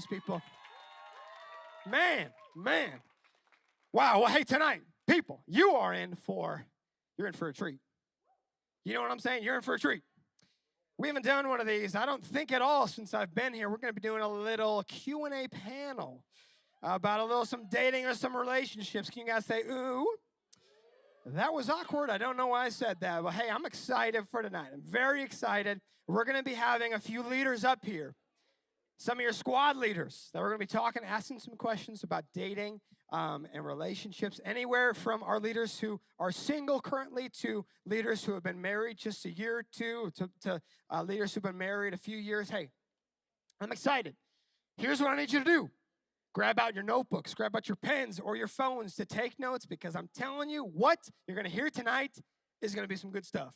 people. Man. Wow, well, hey, tonight, people, you're in for a treat. You know what I'm saying? You're in for a treat. We haven't done one of these, I don't think at all, since I've been here. We're going to be doing a little Q&A panel about some dating or some relationships. Can you guys say, ooh? That was awkward. I don't know why I said that, but hey, I'm excited for tonight. I'm very excited. We're going to be having a few leaders up here. Some of your squad leaders that we're going to be asking some questions about dating and relationships. Anywhere from our leaders who are single currently to leaders who have been married just a year or two to leaders who've been married a few years. Hey, I'm excited. Here's what I need you to do. Grab out your notebooks, grab out your pens or your phones to take notes, because I'm telling you, what you're going to hear tonight is going to be some good stuff.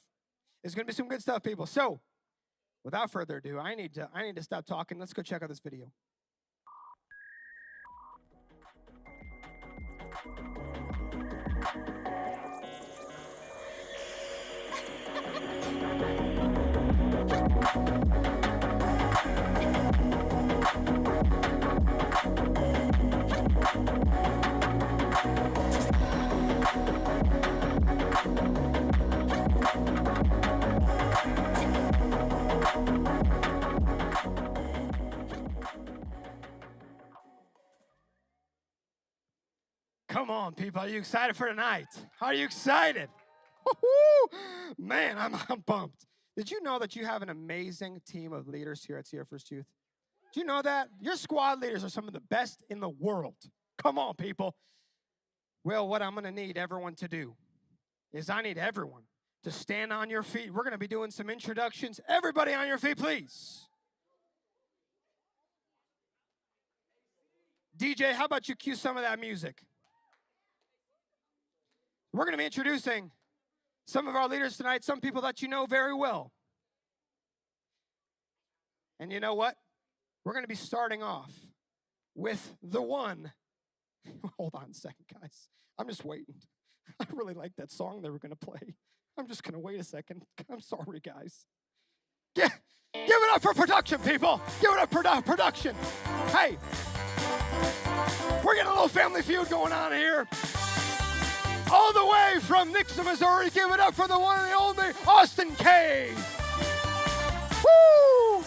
It's going to be some good stuff, people. So, without further ado, I need to stop talking. Let's go check out this video. Come on, people. Are you excited for tonight? Are you excited? Woo-hoo! Man, I'm pumped. Did you know that you have an amazing team of leaders here at Sierra First Youth? Do you know that? Your squad leaders are some of the best in the world. Come on, people. Well, what I'm going to need everyone to do is I need everyone to stand on your feet. We're going to be doing some introductions. Everybody on your feet, please. DJ, how about you cue some of that music? We're going to be introducing some of our leaders tonight, some people that you know very well. And you know what? We're going to be starting off with the one. Hold on a second, guys. I'm just waiting. I really like that song they were going to play. I'm just going to wait a second. I'm sorry, guys. Give it up for production, people. Give it up for production. Hey, we're getting a little family feud going on here. All the way from Nixon, Missouri, give it up for the one and the only Austin K. Woo!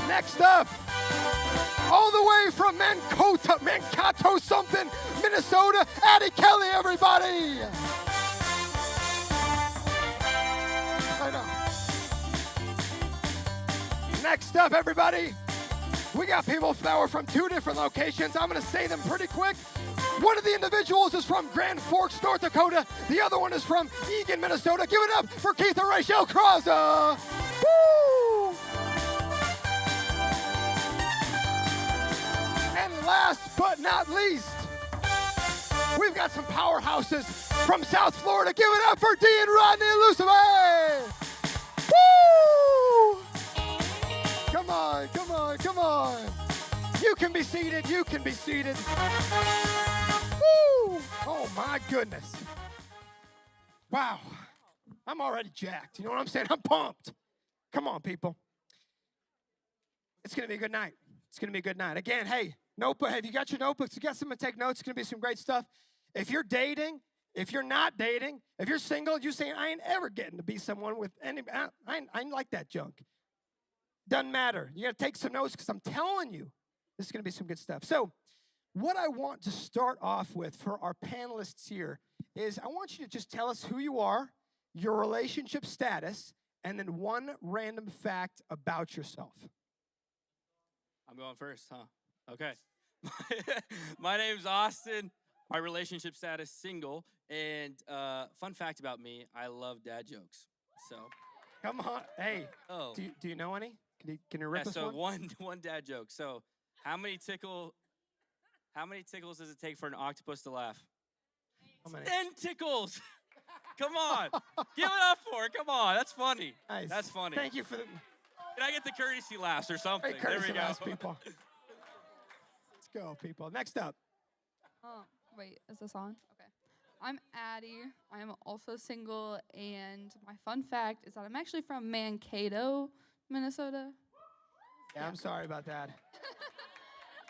Next up, all the way from Mankato something, Minnesota, Addie Kelly, everybody. I know. Next up, everybody. We got people that were from two different locations. I'm going to say them pretty quick. One of the individuals is from Grand Forks, North Dakota. The other one is from Eagan, Minnesota. Give it up for Keith and Rachel Kraza. Woo! And last but not least, we've got some powerhouses from South Florida. Give it up for Dee and Rodney Lucivee. Woo! Come on, come on, come on. You can be seated, you can be seated. Woo! Oh my goodness. Wow. I'm already jacked. You know what I'm saying? I'm pumped. Come on, people. It's going to be a good night. It's going to be a good night. Again, hey, notebook. Have you got your notebooks? You got something to take notes? It's going to be some great stuff. If you're dating, if you're not dating, if you're single, you're saying, I ain't ever getting to be someone with any, I ain't like that junk. Doesn't matter. You got to take some notes, because I'm telling you, this is going to be some good stuff. So what I want to start off with for our panelists here is I want you to just tell us who you are, your relationship status, and then one random fact about yourself. I'm going first, huh? Okay. My name's Austin. My relationship status, single. And fun fact about me, I love dad jokes. So. Come on. Hey, oh. Do you know any? Can you rip us one? one dad joke. So how many tickles does it take for an octopus to laugh? 10 tickles. Come on. Give it up for it. Come on. That's funny. Nice. That's funny. Thank you for the... Can I get the courtesy laughs or something? Hey, courtesy there we go. laughs, people. Let's go, people. Next up. Oh, wait. Is this on? Okay. I'm Addie. I am also single, and my fun fact is that I'm actually from Mankato, Minnesota. Yeah, I'm sorry about that.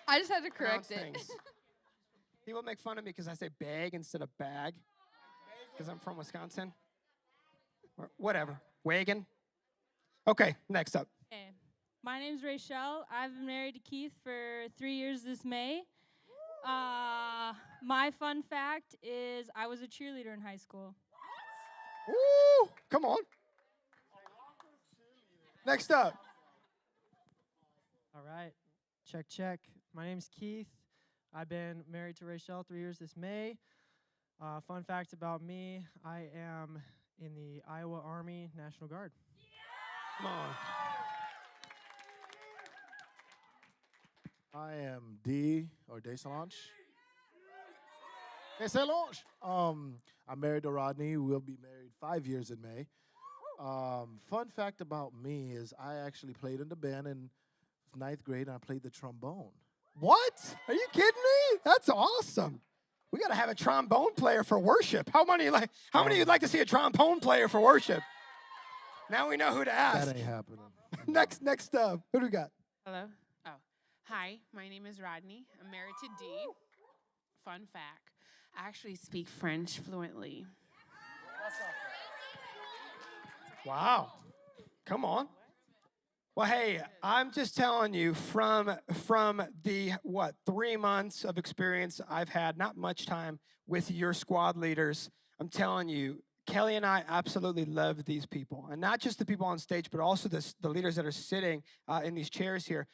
I just had to Pronounce correct it. things. People make fun of me because I say bag instead of bag because I'm from Wisconsin. Or whatever. Wagon. Okay, next up. Okay. My name's Rachel. I've been married to Keith for 3 years this May. My fun fact is I was a cheerleader in high school. Woo! Come on. Next up. All right. Check, check. My name's Keith. I've been married to Rachel 3 years this May. Fun fact about me, I am in the Iowa Army National Guard. Come on. I am D or Desalange. Desalange. I'm married to Rodney. We'll be married 5 years in May. Fun fact about me is I actually played in the band in 9th grade, and I played the trombone. What? Are you kidding me? That's awesome. We got to have a trombone player for worship. How many of you'd like to see a trombone player for worship? Now we know who to ask. That ain't happening. Next up. Who do we got? Hello? Oh. Hi, my name is Rodney. I'm married to Dee. Fun fact, I actually speak French fluently. Wow. Come on. Well, hey, I'm just telling you from the 3 months of experience I've had, not much time with your squad leaders, I'm telling you, Kelly and I absolutely love these people. And not just the people on stage, but also the leaders that are sitting in these chairs here.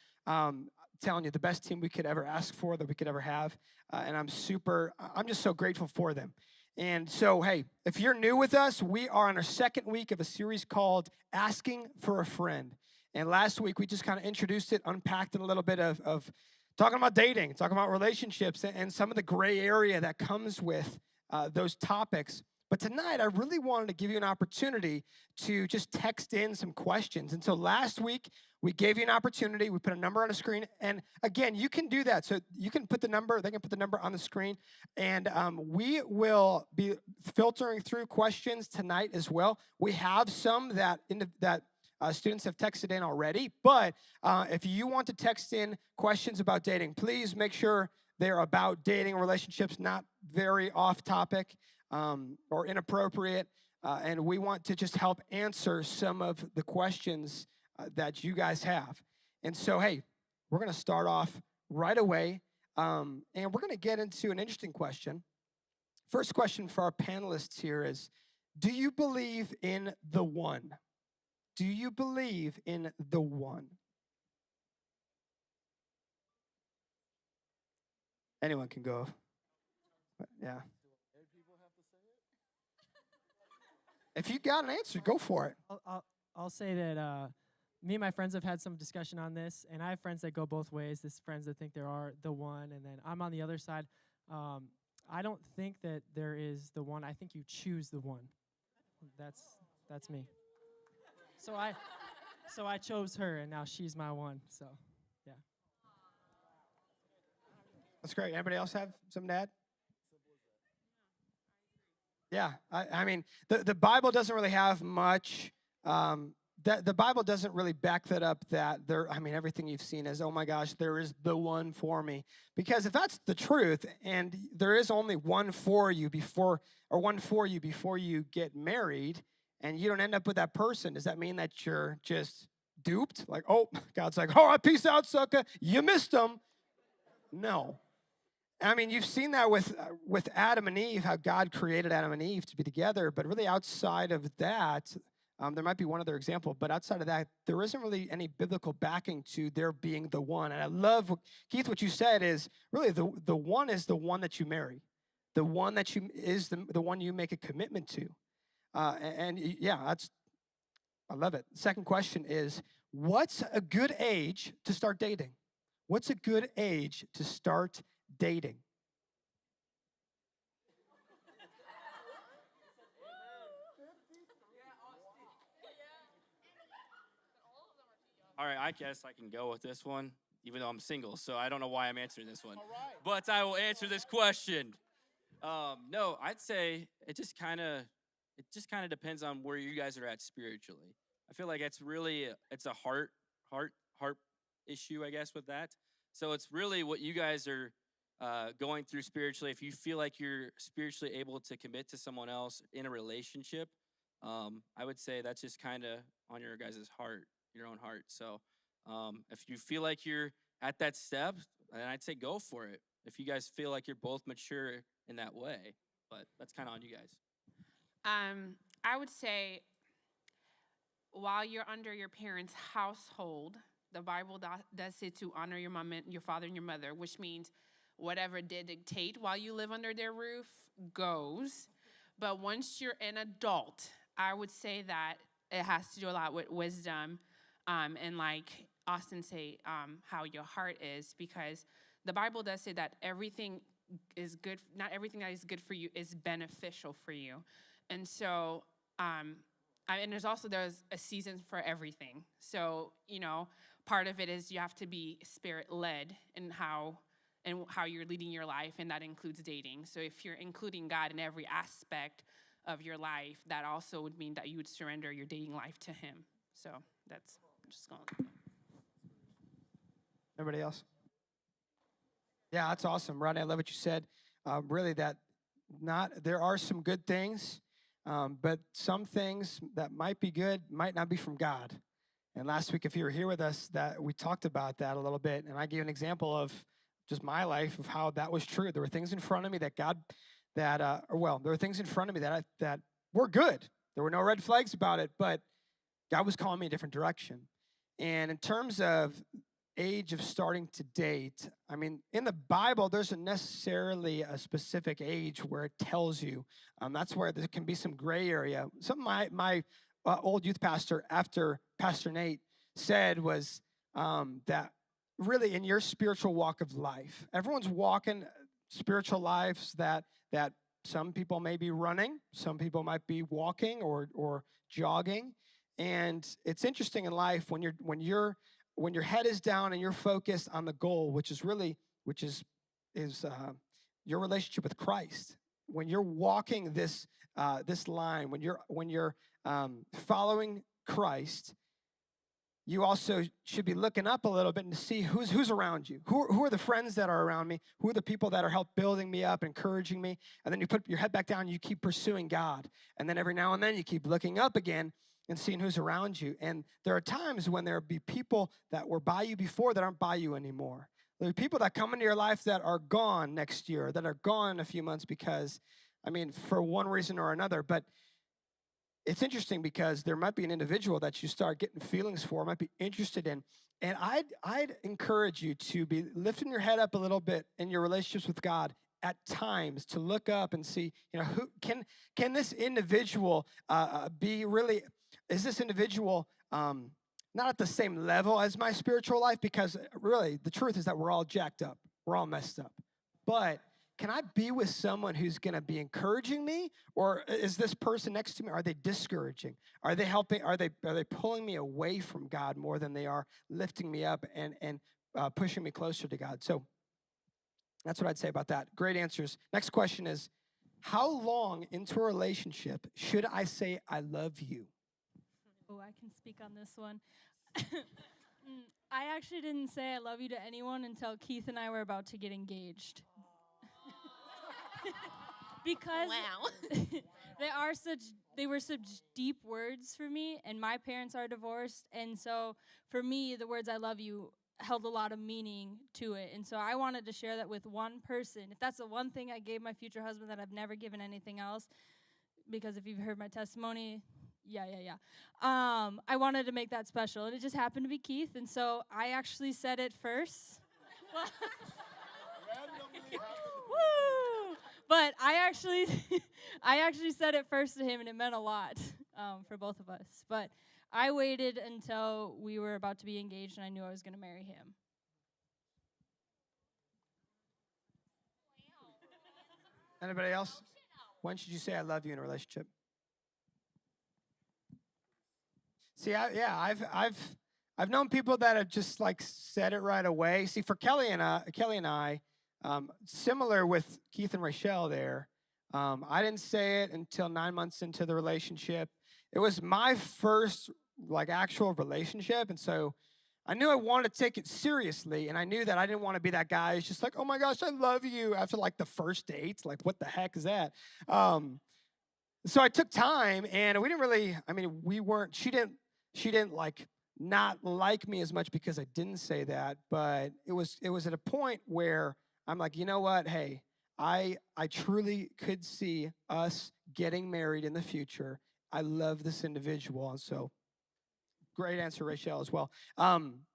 Telling you, the best team we could ever ask for, that we could ever have. And I'm just so grateful for them. And so, hey, if you're new with us, we are on our second week of a series called Asking for a Friend. And last week, we just kind of introduced it, unpacked it a little bit of talking about dating, talking about relationships, and some of the gray area that comes with those topics. But tonight, I really wanted to give you an opportunity to just text in some questions. And so last week, we gave you an opportunity. We put a number on the screen. And again, you can do that. So you can put the number, they can put the number on the screen. And we will be filtering through questions tonight as well. We have some that students have texted in already. But if you want to text in questions about dating, please make sure they're about dating relationships, not very off topic or inappropriate. And we want to just help answer some of the questions that you guys have. And so, hey, we're going to start off right away. And we're going to get into an interesting question. First question for our panelists here is, do you believe in the one? Do you believe in the one? Anyone can go. Yeah. If you got an answer, go for it. I'll say that me and my friends have had some discussion on this, and I have friends that go both ways. There's friends that think there are the one, and then I'm on the other side. I don't think that there is the one. I think you choose the one. That's me. So I chose her, and now she's my one. So, yeah. That's great. Anybody else have something to add? Yeah, I mean, the Bible doesn't really have much. The Bible doesn't really back that up. That there, I mean, everything you've seen is, oh my gosh, there is the one for me. Because if that's the truth, and there is only one for you before you get married, and you don't end up with that person, does that mean that you're just duped? Like, oh, God's like, all right, peace out, sucker. You missed them. No. I mean, you've seen that with Adam and Eve, how God created Adam and Eve to be together. But really outside of that, there might be one other example. But outside of that, there isn't really any biblical backing to there being the one. And I love, Keith, what you said is really the one is the one that you marry. The one that is the one you make a commitment to. Yeah, I love it. Second question is, what's a good age to start dating? What's a good age to start dating? All right, I guess I can go with this one, even though I'm single, so I don't know why I'm answering this one. But I will answer this question. No, I'd say it just kind of depends on where you guys are at spiritually. I feel like it's a heart issue, I guess, with that. So it's really what you guys are going through spiritually. If you feel like you're spiritually able to commit to someone else in a relationship, I would say that's just kind of on your guys' heart, your own heart. So if you feel like you're at that step, then I'd say go for it. If you guys feel like you're both mature in that way, but that's kind of on you guys. I would say while you're under your parents' household, the Bible does say to honor your mom and your father and your mother, which means whatever they dictate while you live under their roof goes. But once you're an adult, I would say that it has to do a lot with wisdom, and like Austin say, how your heart is, because the Bible does say that everything is good. Not everything that is good for you is beneficial for you, and so. And there's a season for everything. So, part of it is you have to be spirit led in how you're leading your life, and that includes dating. So if you're including God in every aspect of your life, that also would mean that you would surrender your dating life to Him. So that's just going. Everybody else? Yeah, that's awesome, Rodney. I love what you said. Really, there are some good things, but some things that might be good might not be from God. And last week, if you were here with us, that we talked about that a little bit, and I gave an example of just my life of how that was true. There were things in front of me that there were things in front of me that were good. There were no red flags about it, but God was calling me a different direction. And in terms of age of starting to date, I mean, in the Bible, there isn't necessarily a specific age where it tells you. That's where there can be some gray area. Something my old youth pastor, after Pastor Nate, said was that really in your spiritual walk of life, everyone's walking spiritual lives that some people may be running, some people might be walking or jogging. And it's interesting in life when your head is down and you're focused on the goal, which is your relationship with Christ. When you're walking this line, when you're following Christ, you also should be looking up a little bit and to see who's around you. Who are the friends that are around me? Who are the people that are help building me up, encouraging me? And then you put your head back down and you keep pursuing God. And then every now and then you keep looking up again and seeing who's around you. And there are times when there will be people that were by you before that aren't by you anymore. There are people that come into your life that are gone next year, that are gone in a few months because, for one reason or another. But it's interesting because there might be an individual that you start getting feelings for, might be interested in. And I'd encourage you to be lifting your head up a little bit in your relationships with God at times, to look up and see, who can this individual be really, is this individual not at the same level as my spiritual life? Because really, the truth is that we're all jacked up. We're all messed up. But can I be with someone who's going to be encouraging me? Or is this person next to me, are they discouraging? Are they helping? Are they pulling me away from God more than they are lifting me up and pushing me closer to God? So that's what I'd say about that. Great answers. Next question is, how long into a relationship should I say I love you? Oh, I can speak on this one. I actually didn't say I love you to anyone until Keith and I were about to get engaged. Because they were such deep words for me, and my parents are divorced, and so for me the words I love you held a lot of meaning to it. And so I wanted to share that with one person. If that's the one thing I gave my future husband that I've never given anything else, because if you've heard my testimony, I wanted to make that special, and it just happened to be Keith, and so I actually said it first. Woo! But I actually said it first to him, and it meant a lot for both of us. But I waited until we were about to be engaged, and I knew I was going to marry him. Anybody else? When should you say I love you in a relationship? See, I've known people that have just like said it right away. See, for Kelly and I, Similar with Keith and Rachelle there. I didn't say it until 9 months into the relationship. It was my first like actual relationship, and so I knew I wanted to take it seriously, and I knew that I didn't want to be that guy who's just like, oh my gosh, I love you after like the first date. Like, what the heck is that? So I took time, and we didn't really. I mean, we weren't. She didn't like not like me as much because I didn't say that, but it was at a point where I'm like, you know what? Hey, I truly could see us getting married in the future. I love this individual, and so great answer, Rachelle, as well.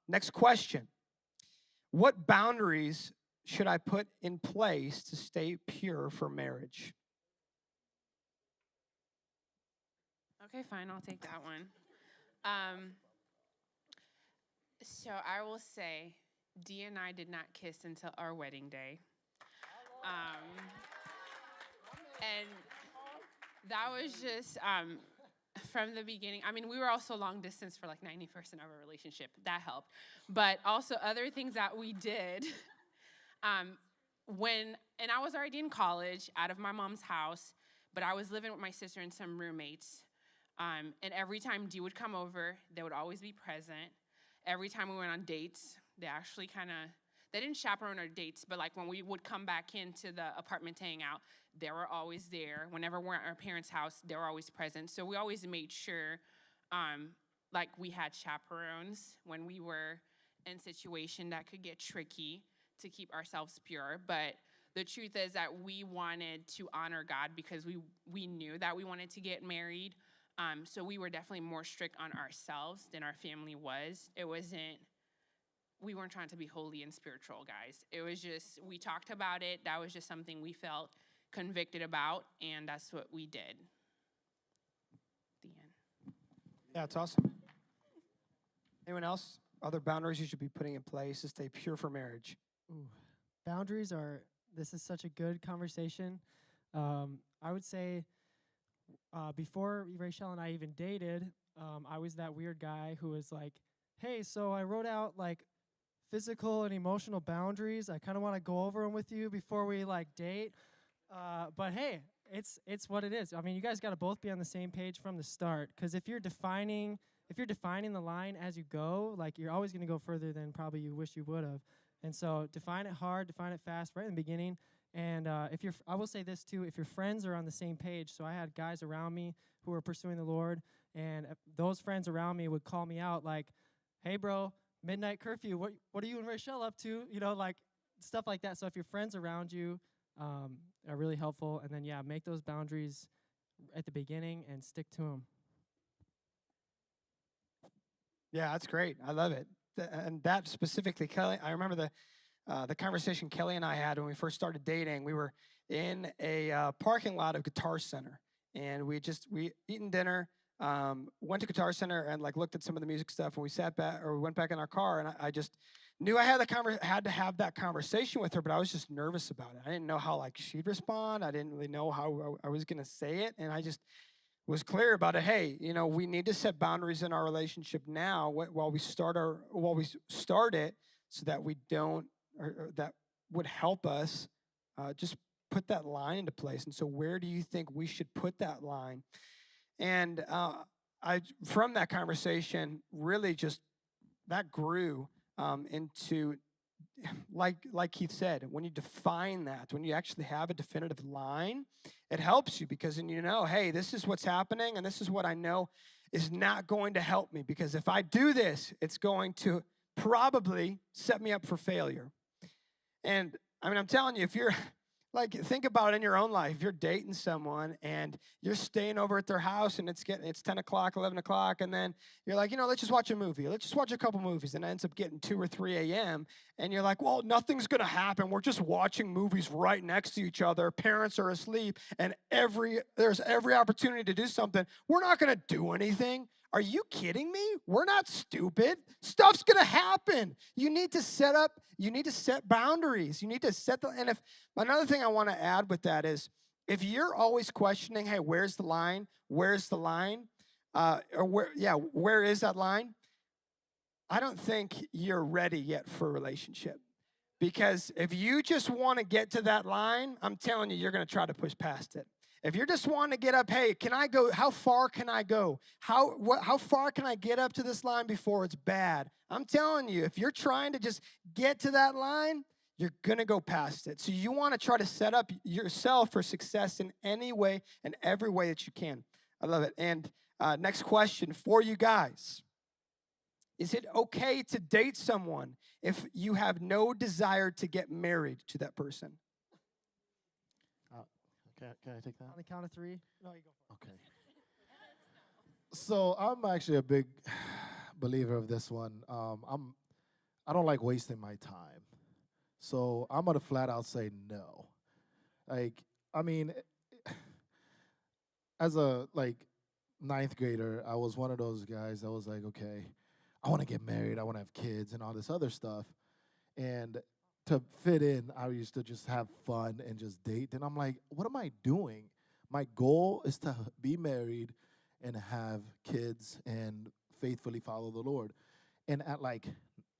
Next question: what boundaries should I put in place to stay pure for marriage? Okay, fine. I'll take that one. So I will say, Dee and I did not kiss until our wedding day. And that was just from the beginning. I mean, we were also long distance for like 90% of our relationship. That helped. But also other things that we did and I was already in college, out of my mom's house, but I was living with my sister and some roommates. And every time Dee would come over, they would always be present. Every time we went on dates, they actually they didn't chaperone our dates, but like when we would come back into the apartment to hang out, they were always there. Whenever we're at our parents' house, they were always present. So we always made sure, like we had chaperones when we were in situation that could get tricky to keep ourselves pure. But the truth is that we wanted to honor God because we knew that we wanted to get married. So we were definitely more strict on ourselves than our family was. We weren't trying to be holy and spiritual, guys. It was just, we talked about it. That was just something we felt convicted about, and that's what we did. The end. Yeah, it's awesome. Anyone else? Other boundaries you should be putting in place to stay pure for marriage? Ooh, boundaries are, this is such a good conversation. I would say before Rachelle and I even dated, I was that weird guy who was like, hey, so I wrote out like physical and emotional boundaries. I kind of want to go over them with you before we like date. But hey, it's what it is. I mean, you guys got to both be on the same page from the start, because if you're defining the line as you go, like you're always going to go further than probably you wish you would have. And so define it hard, define it fast right in the beginning. And I will say this too, if your friends are on the same page, so I had guys around me who were pursuing the Lord, and those friends around me would call me out like, hey bro, midnight curfew, what are you and Rachelle up to? You know, like stuff like that. So if your friends around you are really helpful, and then yeah, make those boundaries at the beginning and stick to them. Yeah, that's great. I love it. And that specifically, Kelly, I remember the conversation Kelly and I had when we first started dating. We were in a parking lot of Guitar Center, and we eaten dinner, went to Guitar Center and like looked at some of the music stuff, and we sat back or we went back in our car, and I just knew I had to have that conversation with her, but I was just nervous about it. I didn't know how like she'd respond. I didn't really know how I was gonna say it, and I just was clear about it. Hey, you know, we need to set boundaries in our relationship now while we start it, so that we don't, or that would help us just put that line into place. And so, where do you think we should put that line? And from that conversation, really just that grew into, like Keith said, when you define that, when you actually have a definitive line, it helps you, because then you know, hey, this is what's happening, and this is what I know is not going to help me, because if I do this, it's going to probably set me up for failure. And I mean, I'm telling you, if you're like, think about it in your own life. If you're dating someone and you're staying over at their house and it's 10 o'clock, 11 o'clock, and then you're like, you know, let's just watch a movie. Let's just watch a couple movies. And it ends up getting 2 or 3 a.m. And you're like, well, nothing's going to happen. We're just watching movies right next to each other. Parents are asleep, and there's every opportunity to do something. We're not going to do anything. Are you kidding me? We're not stupid. Stuff's going to happen. You need to set boundaries. You need to set and if another thing I want to add with that is, if you're always questioning, hey, where's the line? Where's the line? Where is that line? I don't think you're ready yet for a relationship. Because if you just want to get to that line, I'm telling you, you're going to try to push past it. If you're just wanting to get up, hey, can I go? How far can I go? How far can I get up to this line before it's bad? I'm telling you, if you're trying to just get to that line, you're going to go past it. So you want to try to set up yourself for success in any way and every way that you can. I love it. And next question for you guys. Is it okay to date someone if you have no desire to get married to that person? Can I take that? On the count of 3. No, you go for it. Okay. So I'm actually a big believer of this one. I don't like wasting my time. So I'm gonna flat out say no. Like, I mean, as a ninth grader, I was one of those guys that was like, okay, I want to get married, I want to have kids, and all this other stuff. And to fit in, I used to just have fun and just date. And I'm like, what am I doing? My goal is to be married and have kids and faithfully follow the Lord. And at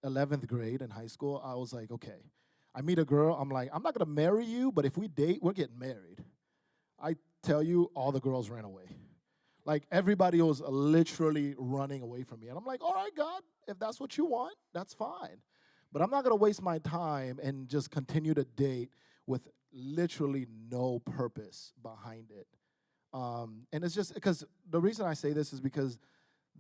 11th grade in high school, I was like, okay, I meet a girl. I'm like, I'm not going to marry you, but if we date, we're getting married. I tell you, all the girls ran away. Like, everybody was literally running away from me. And I'm like, all right, God, if that's what you want, that's fine. But I'm not going to waste my time and just continue to date with literally no purpose behind it. And it's just because the reason I say this is because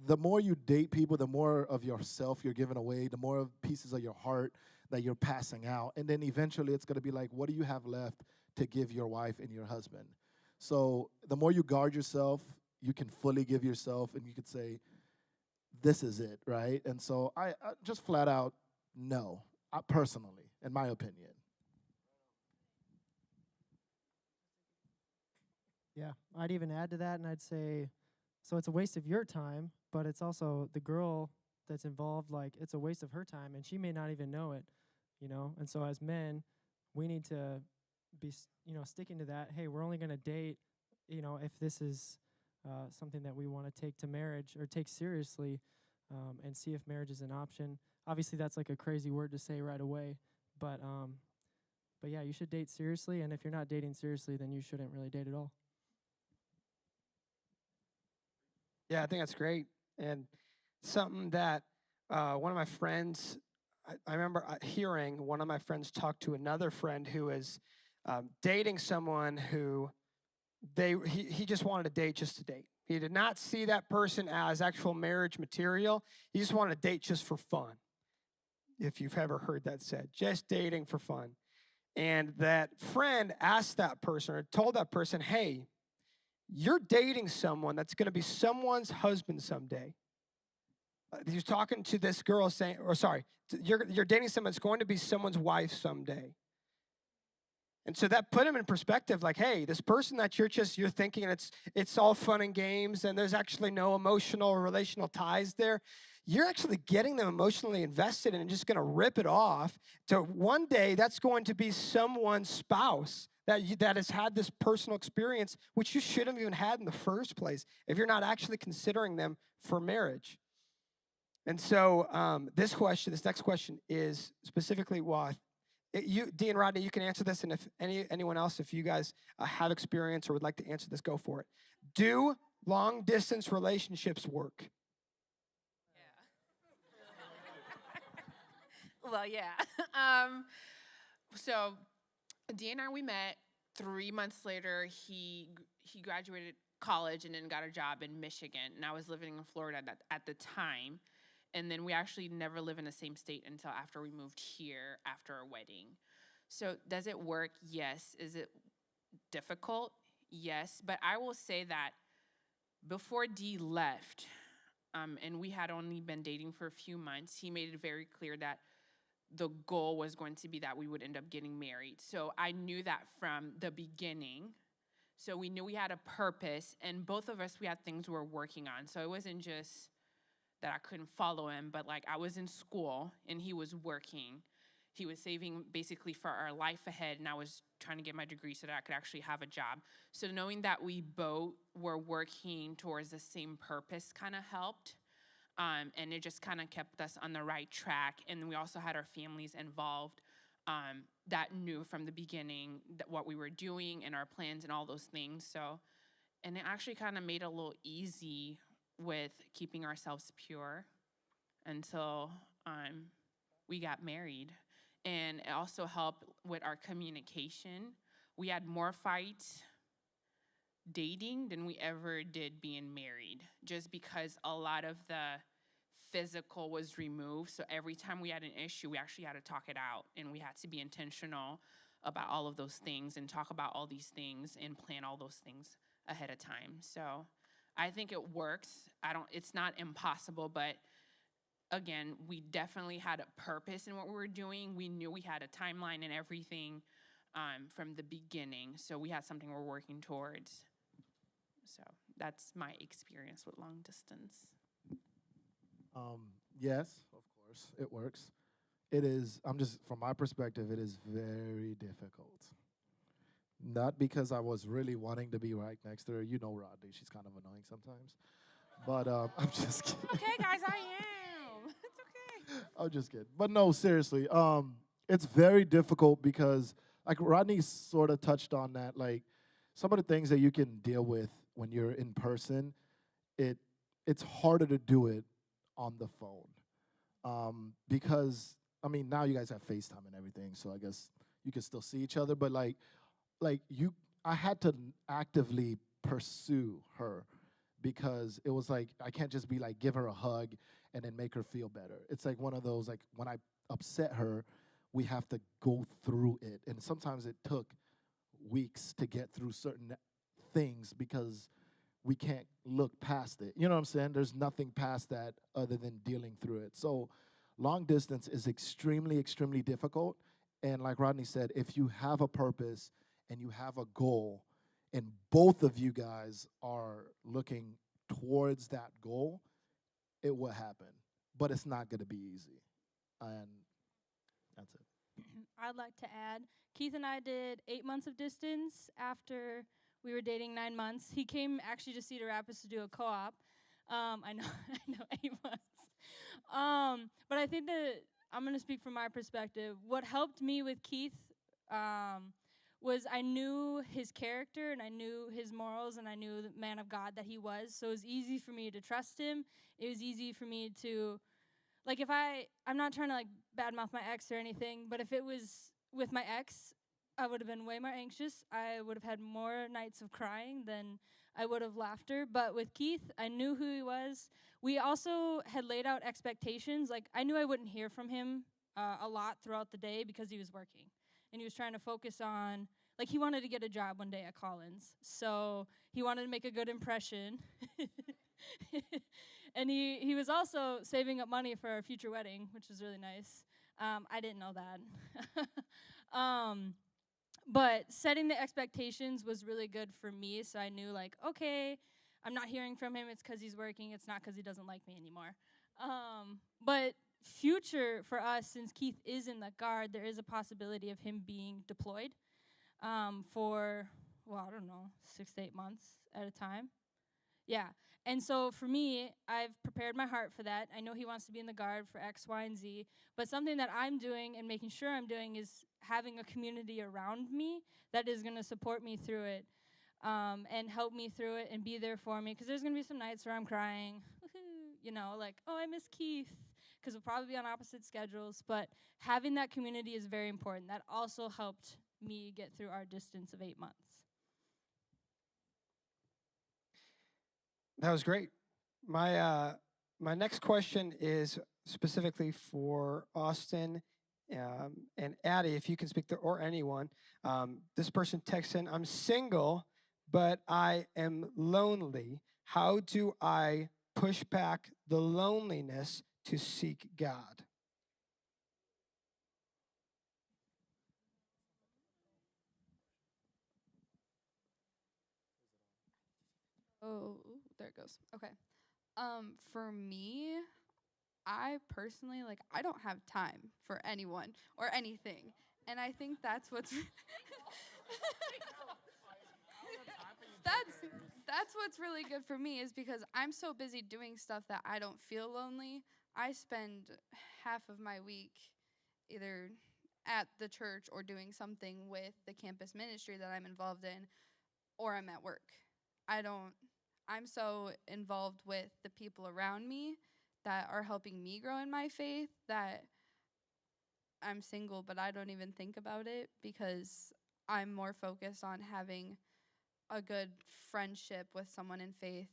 the more you date people, the more of yourself you're giving away, the more of pieces of your heart that you're passing out. And then eventually it's going to be like, what do you have left to give your wife and your husband? So the more you guard yourself, you can fully give yourself, and you could say, this is it, right? And so I just flat out, no, personally, in my opinion. Yeah, I'd even add to that, and I'd say, so it's a waste of your time, but it's also the girl that's involved, like, it's a waste of her time, and she may not even know it, And so as men, we need to be, sticking to that. Hey, we're only going to date, if this is something that we want to take to marriage or take seriously, and see if marriage is an option. Obviously, that's like a crazy word to say right away, but yeah, you should date seriously, and if you're not dating seriously, then you shouldn't really date at all. Yeah, I think that's great. And something that one of my friends, I remember hearing one of my friends talk to another friend who is dating someone who he just wanted to date just to date. He did not see that person as actual marriage material. He just wanted to date just for fun. If you've ever heard that said, just dating for fun. And that friend asked that person or told that person, hey, you're dating someone that's going to be someone's husband someday. He was talking to this girl saying, you're dating someone that's going to be someone's wife someday. And so that put him in perspective, like, hey, this person that you're thinking it's all fun and games and there's actually no emotional or relational ties there. You're actually getting them emotionally invested and just going to rip it off to one day that's going to be someone's spouse that has had this personal experience, which you shouldn't have even had in the first place if you're not actually considering them for marriage. And so this next question is specifically Dee and Rodney, you can answer this, and if anyone else, if you guys have experience or would like to answer this, go for it. Do long-distance relationships work? Yeah. Well, yeah. So Dee and I, we met 3 months later. He graduated college and then got a job in Michigan, and I was living in Florida at the time. And then we actually never lived in the same state until after we moved here after our wedding. So does it work? Yes. Is it difficult? Yes. But I will say that before Dee left, and we had only been dating for a few months, he made it very clear that the goal was going to be that we would end up getting married. So I knew that from the beginning. So we knew we had a purpose, and both of us, we had things we were working on. So it wasn't just that I couldn't follow him, but I was in school and he was working. He was saving basically for our life ahead, and I was trying to get my degree so that I could actually have a job. So knowing that we both were working towards the same purpose kind of helped, and it just kind of kept us on the right track. And we also had our families involved. that knew from the beginning what we were doing and our plans and all those things. So, and it actually kind of made it a little easy with keeping ourselves pure until we got married. And it also helped with our communication. We had more fights dating than we ever did being married, just because a lot of the physical was removed. So every time we had an issue, we actually had to talk it out, and we had to be intentional about all of those things and talk about all these things and plan all those things ahead of time. So I think it works. It's not impossible, but again, we definitely had a purpose in what we were doing. We knew we had a timeline and everything from the beginning. So we had something we're working towards. So that's my experience with long distance. Yes, of course, it works. It is, I'm just, from my perspective, it is very difficult. Not because I was really wanting to be right next to her. You know Rodney, she's kind of annoying sometimes. But I'm just kidding. Okay, guys, I am. It's okay. I'm just kidding. But no, seriously, it's very difficult because, like Rodney sort of touched on that, like some of the things that you can deal with when you're in person, it's harder to do it on the phone. Because, I mean, now you guys have FaceTime and everything, so I guess you can still see each other. But I had to actively pursue her because it was like, I can't just be like, give her a hug and then make her feel better. It's like one of those, like when I upset her, we have to go through it. And sometimes it took weeks to get through certain things because we can't look past it. You know what I'm saying? There's nothing past that other than dealing through it. So long distance is extremely, extremely difficult. And like Rodney said, if you have a purpose and you have a goal and both of you guys are looking towards that goal, it will happen. But it's not going to be easy. And that's it. I'd like to add, Keith and I did 8 months of distance after we were dating 9 months. He came actually to Cedar Rapids to do a co-op. I know, I know, 8 months. But I think that I'm going to speak from my perspective. What helped me with Keith was I knew his character and I knew his morals and I knew the man of God that he was. So it was easy for me to trust him. It was easy for me to, like, if I'm not trying to like badmouth my ex or anything, but if it was with my ex, I would have been way more anxious. I would have had more nights of crying than I would have laughter. But with Keith, I knew who he was. We also had laid out expectations. Like, I knew I wouldn't hear from him a lot throughout the day because he was working. And he was trying to focus on, like, he wanted to get a job one day at Collins. So he wanted to make a good impression. And he was also saving up money for our future wedding, which was really nice. I didn't know that. But setting the expectations was really good for me, so I knew, like, okay, I'm not hearing from him, it's because he's working, it's not because he doesn't like me anymore. But future for us, since Keith is in the Guard, there is a possibility of him being deployed for, well, I don't know, 6 to 8 months at a time. Yeah, and so for me, I've prepared my heart for that. I know he wants to be in the Guard for X, Y, and Z, but something that I'm doing and making sure I'm doing is having a community around me that is going to support me through it and help me through it and be there for me, because there's going to be some nights where I'm crying, you know, like, oh, I miss Keith, because we'll probably be on opposite schedules, but having that community is very important. That also helped me get through our distance of 8 months. That was great. My next question is specifically for Austin and Addie, if you can speak to, or anyone. This person texts in, I'm single, but I am lonely. How do I push back the loneliness to seek God? Oh, ooh, there it goes. Okay. For me, I personally, like, I don't have time for anyone or anything. And I think that's what's that's that's what's really good for me, is because I'm so busy doing stuff that I don't feel lonely. I spend half of my week either at the church or doing something with the campus ministry that I'm involved in, or I'm at work. I'm so involved with the people around me that are helping me grow in my faith that I'm single, but I don't even think about it because I'm more focused on having a good friendship with someone in faith,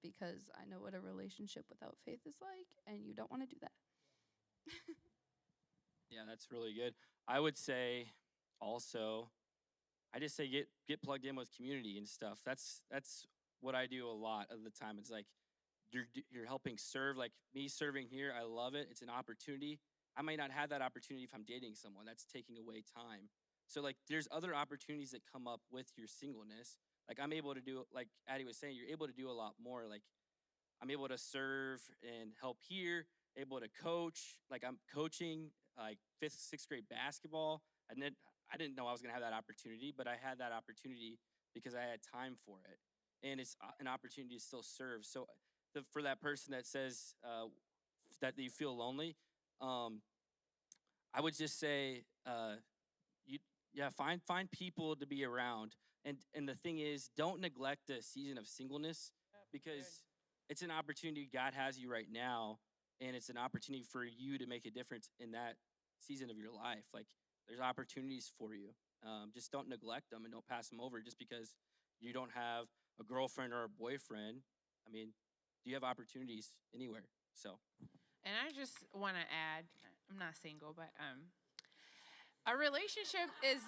because I know what a relationship without faith is like, and you don't want to do that. Yeah, that's really good. I would say also, I just say get plugged in with community and stuff. That's what I do a lot of the time. It's like you're helping serve, like me serving here. I love it. It's an opportunity. I might not have that opportunity if I'm dating someone. That's taking away time. So like there's other opportunities that come up with your singleness. Like I'm able to do, like Addie was saying, you're able to do a lot more. Like I'm able to serve and help here, able to coach. Like I'm coaching like 5th, 6th grade basketball. And then I didn't know I was gonna have that opportunity, but I had that opportunity because I had time for it. And it's an opportunity to still serve. So for that person that says that you feel lonely, um, I would just say, you yeah, find people to be around. And the thing is, don't neglect the season of singleness because it's an opportunity God has you right now, and it's an opportunity for you to make a difference in that season of your life. Like there's opportunities for you. Just don't neglect them and don't pass them over just because you don't have a girlfriend or a boyfriend. I mean, do you have opportunities anywhere? So And I just want to add, I'm not single, but a relationship is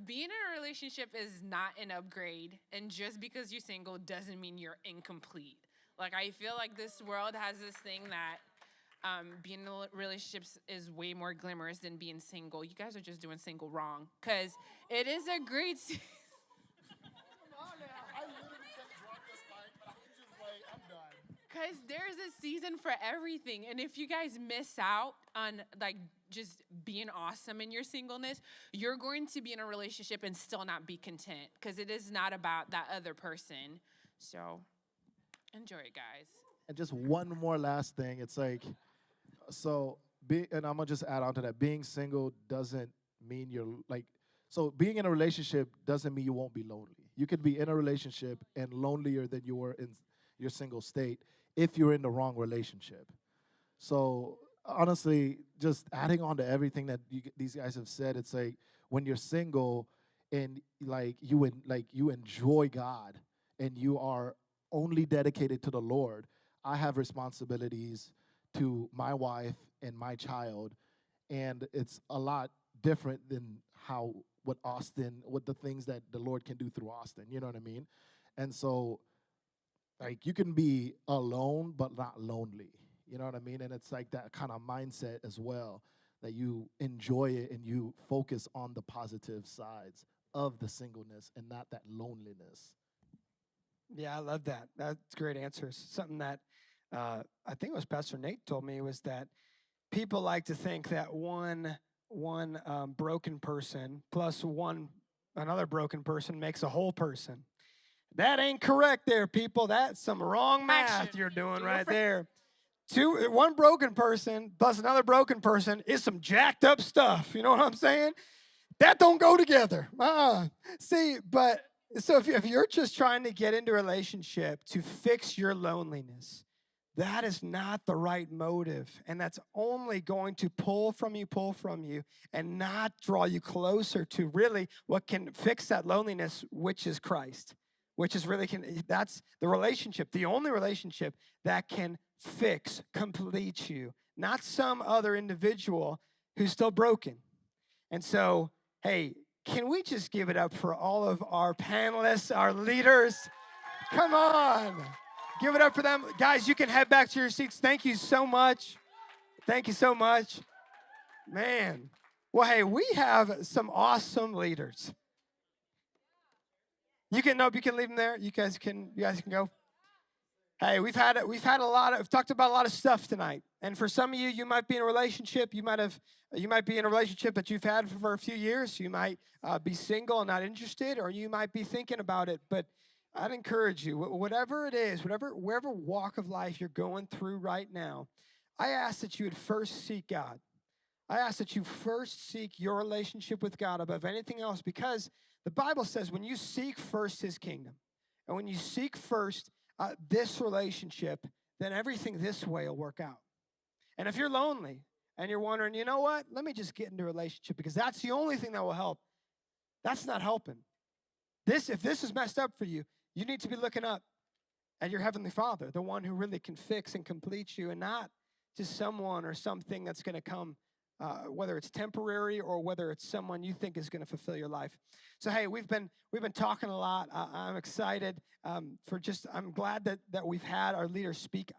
being in a relationship is not an upgrade, and just because you're single doesn't mean you're incomplete. Like I feel like this world has this thing that being in relationships is way more glamorous than being single. You guys are just doing single wrong, because it is a great I literally can't drop this mic, but I'm just like, I'm done. because there's a season for everything. And if you guys miss out on like just being awesome in your singleness, you're going to be in a relationship and still not be content, because it is not about that other person. So enjoy it, guys. And just one more last thing. It's like, and I'm gonna just add on to that. Being single doesn't mean you're like, so being in a relationship doesn't mean you won't be lonely. You could be in a relationship and lonelier than you were in your single state if you're in the wrong relationship. So honestly, just adding on to everything that these guys have said, it's like when you're single and you enjoy God and you are only dedicated to the Lord. I have responsibilities to my wife and my child, and it's a lot different than what the things that the Lord can do through Austin. You know what I mean? And so, like, you can be alone but not lonely. You know what I mean? And it's like that kind of mindset as well, that you enjoy it and you focus on the positive sides of the singleness and not that loneliness. Yeah, I love that. That's great answers. Something that I think it was Pastor Nate told me was that people like to think that one broken person plus another broken person makes a whole person. That ain't correct, there, people. That's some wrong math Action. you're doing Do it right for- there. One broken person plus another broken person is some jacked up stuff. You know what I'm saying? That don't go together. See, but so if you're just trying to get into a relationship to fix your loneliness, that is not the right motive. And that's only going to pull from you, and not draw you closer to really what can fix that loneliness, which is Christ, which is that's the relationship, the only relationship that can complete you, not some other individual who's still broken. And so, hey, can we just give it up for all of our panelists, our leaders? Come on. Give it up for them. Guys, you can head back to your seats. Thank you so much. Thank you so much. Man. Well, hey, we have some awesome leaders. You can leave them there. You guys can go. Hey, we've talked about a lot of stuff tonight. And for some of you, you might be in a relationship. You might be in a relationship that you've had for a few years. You might be single and not interested, or you might be thinking about it. But I'd encourage you, whatever it is, wherever walk of life you're going through right now, I ask that you would first seek God. I ask that you first seek your relationship with God above anything else, because the Bible says when you seek first his kingdom and when you seek first this relationship, then everything this way will work out. And if you're lonely and you're wondering, you know what, let me just get into a relationship because that's the only thing that will help, that's not helping. If this is messed up for you, you need to be looking up at your Heavenly Father, the one who really can fix and complete you, and not just someone or something that's going to come, whether it's temporary or whether it's someone you think is going to fulfill your life. So hey, we've been talking a lot. I'm excited I'm glad that we've had our leaders speak